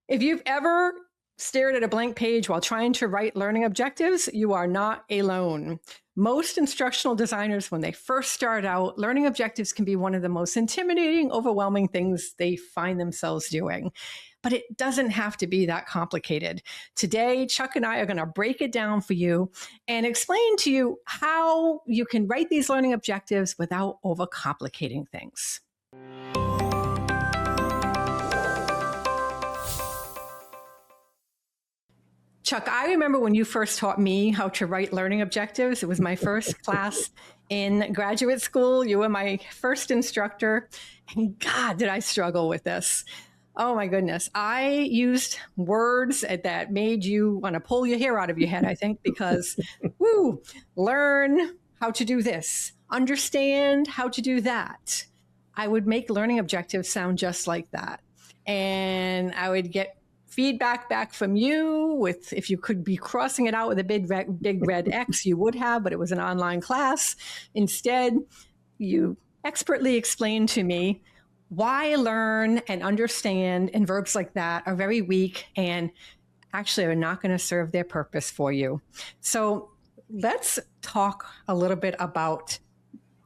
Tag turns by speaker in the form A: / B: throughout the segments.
A: If you've ever stared at a blank page while trying to write learning objectives, you are not alone. Most instructional designers, when they first start out, learning objectives can be one of the most intimidating, overwhelming things they find themselves doing. But it doesn't have to be that complicated. Today, Chuck and I are going to break it down for you and explain to you how you can write these learning objectives without overcomplicating things. Chuck, I remember when you first taught me how to write learning objectives. It was my first class in graduate school. You were my first instructor. And God, did I struggle with this. Oh my goodness. I used words that made you want to pull your hair out of your head, I think, because learn how to do this, understand how to do that. I would make learning objectives sound just like that. And I would get feedback back from you with if you could be crossing it out with a big red X, you would have, but it was an online class. Instead, you expertly explained to me why learn and understand and verbs like that are very weak and actually are not going to serve their purpose for you. So let's talk a little bit about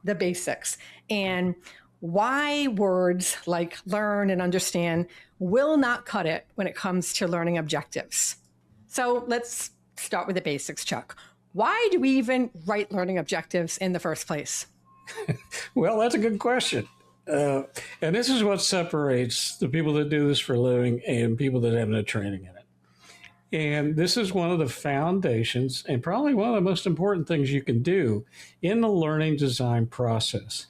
A: the basics and why words like learn and understand will not cut it when it comes to learning objectives. So let's start with the basics, Chuck. Why do we even write learning objectives in the first place?
B: Well, that's a good question. And this is what separates the people that do this for a living and people that have no training in it. And this is one of the foundations and probably one of the most important things you can do in the learning design process.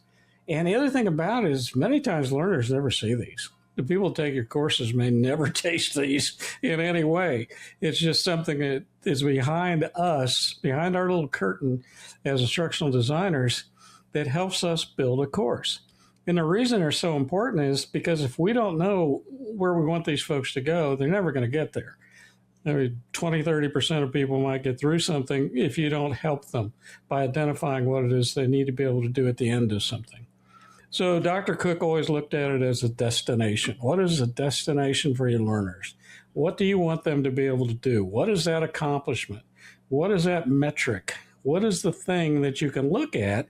B: And the other thing about it is many times learners never see these. The people who take your courses may never taste these in any way. It's just something that is behind us, behind our little curtain as instructional designers that helps us build a course. And the reason they're so important is because if we don't know where we want these folks to go, they're never going to get there. I mean, 20, 30% of people might get through something if you don't help them by identifying what it is they need to be able to do at the end of something. So Dr. Cook always looked at it as a destination. What is a destination for your learners? What do you want them to be able to do? What is that accomplishment? What is that metric? What is the thing that you can look at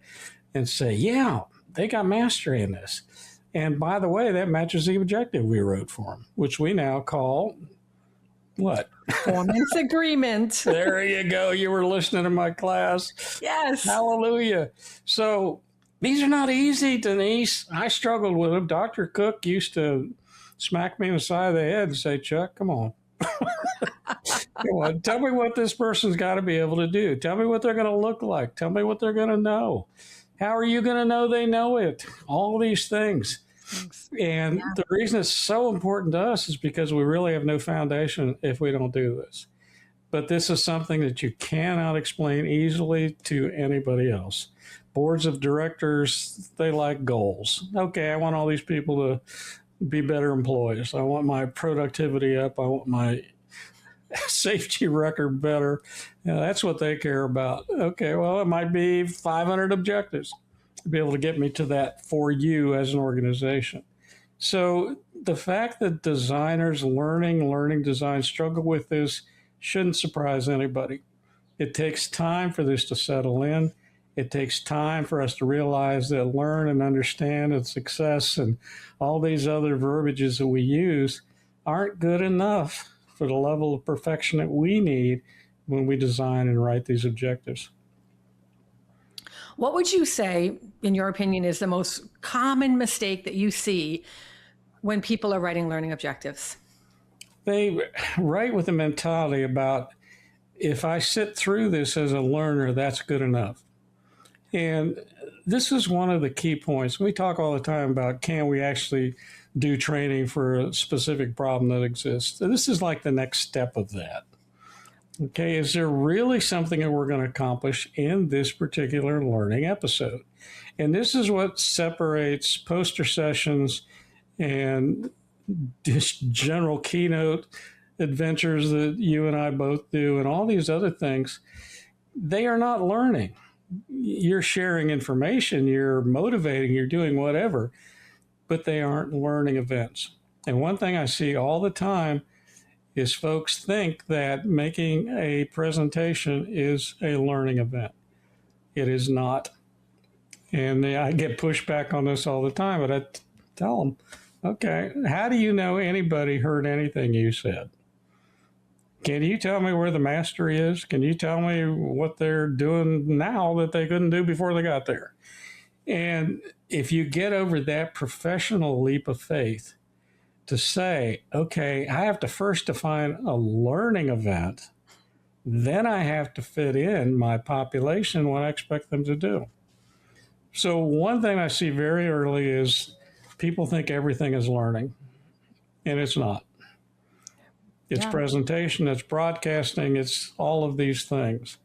B: and say, yeah, they got mastery in this. And by the way, that matches the objective we wrote for them, which we now call what?
A: Performance agreement.
B: There you go. You were listening to my class.
A: Yes.
B: Hallelujah. So these are not easy, Denise. I struggled with them. Dr. Cook used to smack me in the side of the head and say, Chuck, come on. Come on. Tell me what this person's got to be able to do. Tell me what they're going to look like. Tell me what they're going to know. How are you going to know they know it? All these things. And the reason it's so important to us is because we really have no foundation if we don't do this. But this is something that you cannot explain easily to anybody else. Boards of directors, they like goals. Okay, I want all these people to be better employees. I want my productivity up. I want my safety record better. That's what they care about. Okay, well, it might be 500 objectives to be able to get me to that for you as an organization. So the fact that designers learning design struggle with this shouldn't surprise anybody. It takes time for this to settle in. It takes time for us to realize that learn and understand and success and all these other verbiages that we use aren't good enough for the level of perfection that we need when we design and write these objectives.
A: What would you say, in your opinion, is the most common mistake that you see when people are writing learning objectives?
B: They write with a mentality about, if I sit through this as a learner, that's good enough. And this is one of the key points. We talk all the time about, can we actually do training for a specific problem that exists? So this is like the next step of that. Okay, is there really something that we're going to accomplish in this particular learning episode? And this is what separates poster sessions and just general keynote adventures that you and I both do and all these other things. They are not learning. You're sharing information, you're motivating, you're doing whatever, but they aren't learning events. And one thing I see all the time is folks think that making a presentation is a learning event. It is not. And I get pushback on this all the time, but I tell them, okay, how do you know anybody heard anything you said? Can you tell me where the mastery is? Can you tell me what they're doing now that they couldn't do before they got there? And if you get over that professional leap of faith to say, okay, I have to first define a learning event, then I have to fit in my population what I expect them to do. So one thing I see very early is people think everything is learning, and it's not. It's presentation, it's broadcasting, it's all of these things.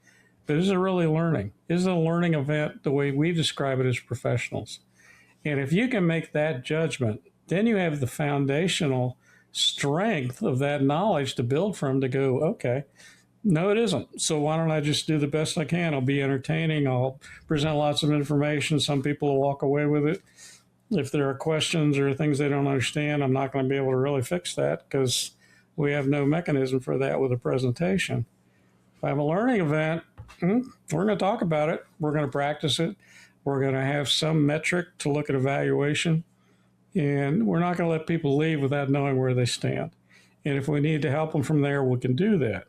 B: But is it really learning? Is it a learning event the way we describe it as professionals? And if you can make that judgment, then you have the foundational strength of that knowledge to build from to go, okay, no, it isn't. So why don't I just do the best I can? I'll be entertaining. I'll present lots of information. Some people will walk away with it. If there are questions or things they don't understand, I'm not going to be able to really fix that because we have no mechanism for that with a presentation. If I have a learning event, we're going to talk about it. We're going to practice it. We're going to have some metric to look at evaluation. And we're not going to let people leave without knowing where they stand. And if we need to help them from there, we can do that.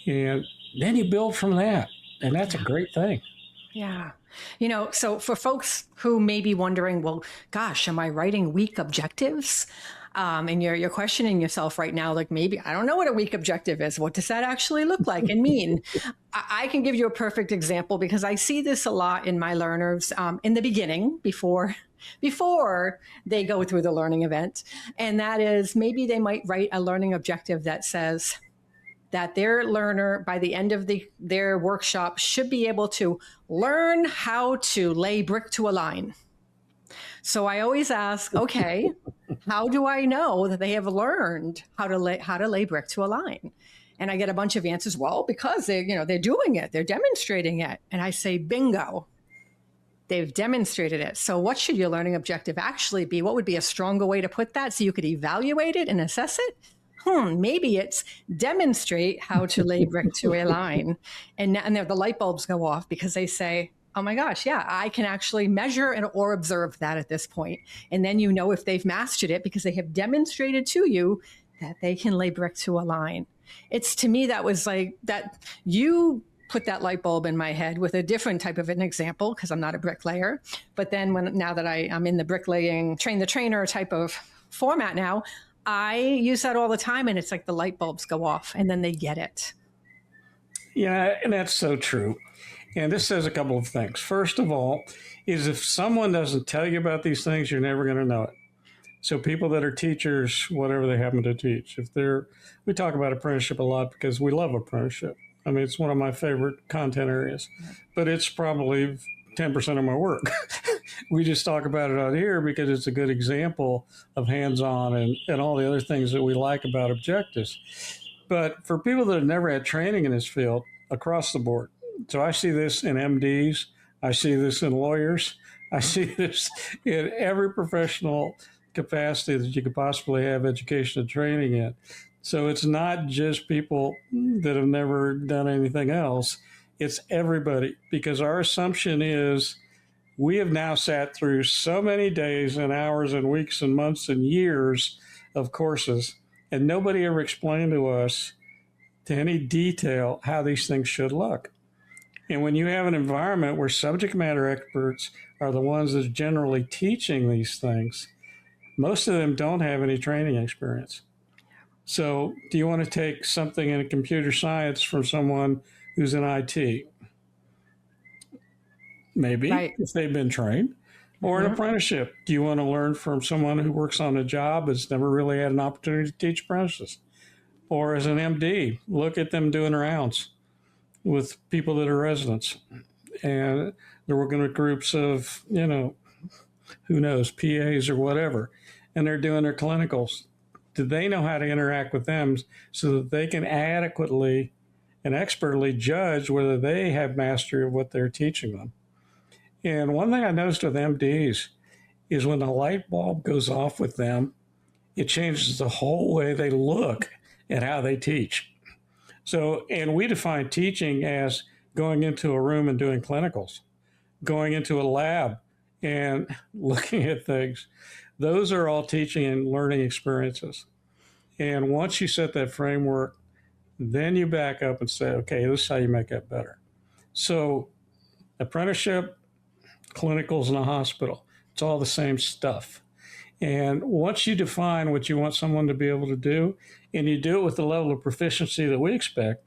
B: And then you build from that. And that's a great thing.
A: Yeah. You know, so for folks who may be wondering, well, gosh, am I writing weak objectives? And you're questioning yourself right now, like maybe I don't know what a weak objective is. What does that actually look like and mean? I can give you a perfect example because I see this a lot in my learners in the beginning before they go through the learning event. And that is maybe they might write a learning objective that says that their learner by the end of their workshop should be able to learn how to lay brick to a line. So I always ask, okay, how do I know that they have learned how to lay brick to a line? And I get a bunch of answers. Well, because they're doing it, they're demonstrating it. And I say, bingo, they've demonstrated it. So what should your learning objective actually be? What would be a stronger way to put that so you could evaluate it and assess it? Maybe it's demonstrate how to lay brick to a line. And the light bulbs go off because they say, oh my gosh, yeah, I can actually measure or observe that at this point. And then you know if they've mastered it because they have demonstrated to you that they can lay brick to a line. It's to me that was like that you put that light bulb in my head with a different type of an example because I'm not a bricklayer. But then now that I'm in the bricklaying, train the trainer type of format now, I use that all the time. And it's like the light bulbs go off and then they get it.
B: Yeah, and that's so true. And this says a couple of things. First of all, is if someone doesn't tell you about these things, you're never going to know it. So people that are teachers, whatever they happen to teach, we talk about apprenticeship a lot because we love apprenticeship. I mean, it's one of my favorite content areas, but it's probably 10% of my work. We just talk about it out here because it's a good example of hands-on and all the other things that we like about objectives. But for people that have never had training in this field, across the board, so I see this in MDs, I see this in lawyers, I see this in every professional capacity that you could possibly have education and training in. So it's not just people that have never done anything else, it's everybody, because our assumption is we have now sat through so many days and hours and weeks and months and years of courses, and nobody ever explained to us to any detail how these things should look. And when you have an environment where subject matter experts are the ones that are generally teaching these things, most of them don't have any training experience. So do you want to take something in computer science from someone who's in IT? Maybe, right, if they've been trained. Or an apprenticeship. Do you want to learn from someone who works on a job that's never really had an opportunity to teach apprentices? Or as an MD, look at them doing rounds with people that are residents. And they're working with groups of, who knows, PAs or whatever. And they're doing their clinicals. Do they know how to interact with them so that they can adequately and expertly judge whether they have mastery of what they're teaching them? And one thing I noticed with MDs is when the light bulb goes off with them, it changes the whole way they look and how they teach. So, and we define teaching as going into a room and doing clinicals, going into a lab and looking at things. Those are all teaching and learning experiences. And once you set that framework, then you back up and say, okay, this is how you make that better. So, apprenticeship, clinicals in a hospital, it's all the same stuff. And once you define what you want someone to be able to do, and you do it with the level of proficiency that we expect,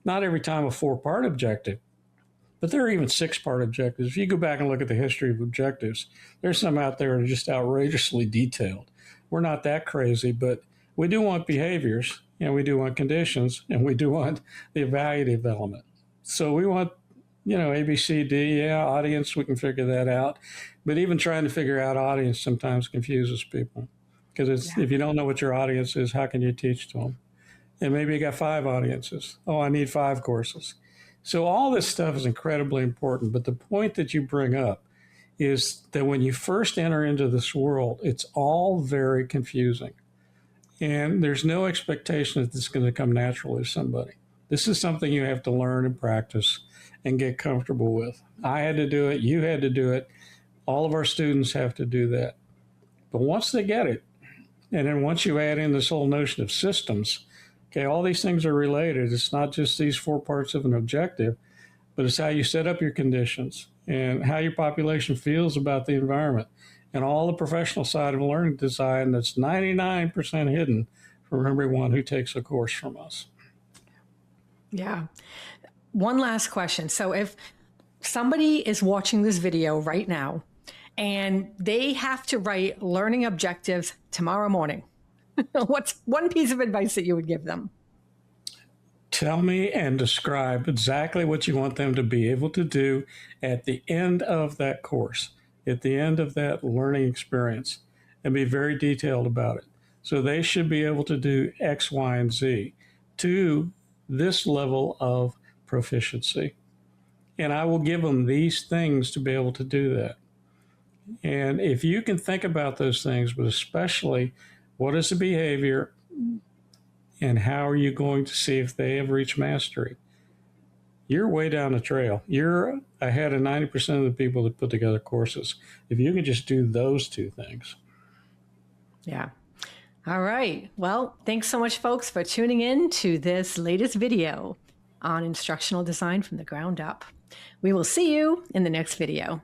B: not every time a 4-part objective, but there are even 6-part objectives. If you go back and look at the history of objectives, there's some out there that are just outrageously detailed. We're not that crazy, but we do want behaviors, and we do want conditions, and we do want the evaluative element. So we want, A, B, C, D, yeah, audience, we can figure that out. But even trying to figure out audience sometimes confuses people. Because if you don't know what your audience is, how can you teach to them? And maybe you got 5 audiences. Oh, I need 5 courses. So all this stuff is incredibly important. But the point that you bring up is that when you first enter into this world, it's all very confusing. And there's no expectation that this is going to come naturally to somebody. This is something you have to learn and practice and get comfortable with. I had to do it. You had to do it. All of our students have to do that. But once they get it, and then once you add in this whole notion of systems, okay, all these things are related. It's not just these 4 parts of an objective, but it's how you set up your conditions and how your population feels about the environment and all the professional side of learning design that's 99% hidden from everyone who takes a course from us.
A: Yeah. One last question. So if somebody is watching this video right now and they have to write learning objectives tomorrow morning, what's one piece of advice that you would give them?
B: Tell me and describe exactly what you want them to be able to do at the end of that course, at the end of that learning experience, and be very detailed about it. So they should be able to do X, Y, and Z to this level of proficiency. And I will give them these things to be able to do that. And if you can think about those things, but especially what is the behavior and how are you going to see if they have reached mastery, you're way down the trail. You're ahead of 90% of the people that put together courses. If you can just do those 2 things.
A: Yeah. All right. Well, thanks so much, folks, for tuning in to this latest video on instructional design from the ground up. We will see you in the next video.